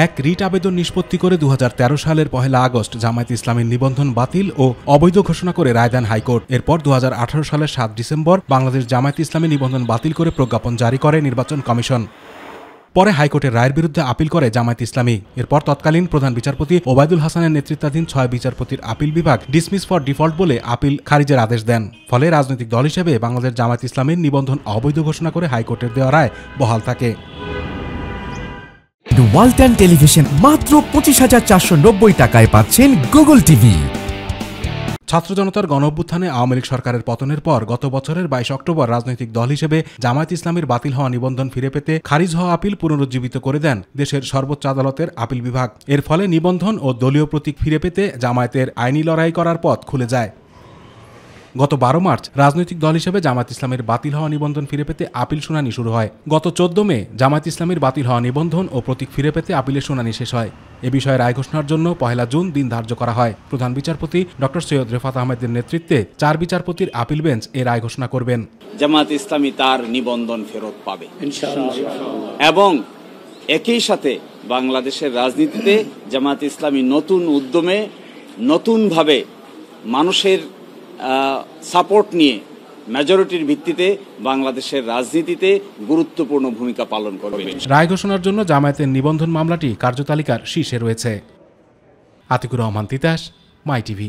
এক রিট আবেদন নিষ্পত্তি করে 2013 সালের 1 আগস্ট জামায়াতে ইসলামীর নিবন্ধন বাতিল ও অবৈধ ঘোষণা করে রায় দেন হাইকোর্ট। এরপর 2018 সালের 7 ডিসেম্বর বাংলাদেশ জামায়াতে ইসলামী নিবন্ধন বাতিল করে প্রজ্ঞাপন জারি করে নির্বাচন কমিশন। পরে হাইকোর্টের রায়ের বিরুদ্ধে আপিল করে জামায়াতে ইসলামী। এরপর তৎকালীন প্রধান বিচারপতি ওবায়দুল হাসানের নেতৃত্বাধীন 6 বিচারপতির আপিল বিভাগ ডিসমিস ফর ডিফল্ট বলে আপিল খারিজের আদেশ দেন। ফলে রাজনৈতিক দল হিসেবে বাংলাদেশ জামায়াতে ইসলামীর নিবন্ধন অবৈধ ঘোষণা করে হাইকোর্টের দেওয়া রায় বহাল থাকে। ওয়ালটন টেলিভিশন মাত্র 25,490 টাকায় পাচ্ছেন গুগল টিভি। ছাত্র জনতার গণঅভ্যুত্থানে আওয়ামী লীগ সরকারের পতনের পর গত বছরের 22 অক্টোবর রাজনৈতিক দল হিসেবে জামায়াতে ইসলামীর বাতিল হওয়া নিবন্ধন ফিরে পেতে খারিজ হওয়া আপিল পুনরুজ্জীবিত করে দেন দেশের সর্বোচ্চ আদালতের আপিল বিভাগ। এর ফলে নিবন্ধন ও দলীয় প্রতীক ফিরে পেতে জামায়াতের আইনি লড়াই করার পথ খুলে যায়। গত 12 মার্চ রাজনৈতিক দল হিসেবে জামায়াত ইসলামের বাতিল হওয়া নিবন্ধন ফিরে পেতে আপিল শুনানি শুরু হয়। গত 14 মে জামায়াত ইসলামের বাতিল হওয়া নিবন্ধন ও প্রতীক ফিরে পেতে আপিলের শুনানি শেষ হয়। এ বিষয়ে রায় ঘোষণার জন্য 1 জুন দিন ধার্য করা হয়। প্রধান বিচারপতি ডক্টর সৈয়দ রেফাত আহমেদের নেতৃত্বে 4 বিচারপতির আপিল বেঞ্চ এ রায় ঘোষণা করবেন। জামায়াত ইসলামী তার নিবন্ধন ফেরত পাবে ইনশাআল্লাহ, এবং একই সাথে বাংলাদেশের রাজনীতিতে জামায়াত ইসলামী নতুন উদ্যমে নতুনভাবে মানুষের সাপোর্ট নিয়ে মেজরিটির ভিত্তিতে বাংলাদেশের রাজনীতিতে গুরুত্বপূর্ণ ভূমিকা পালন করবে। রায় ঘোষণার জন্য জামায়াতের নিবন্ধন মামলাটি কার্যতালিকার শীর্ষে রয়েছে। আতিকুর রহমান তিতাস, মাই টিভি।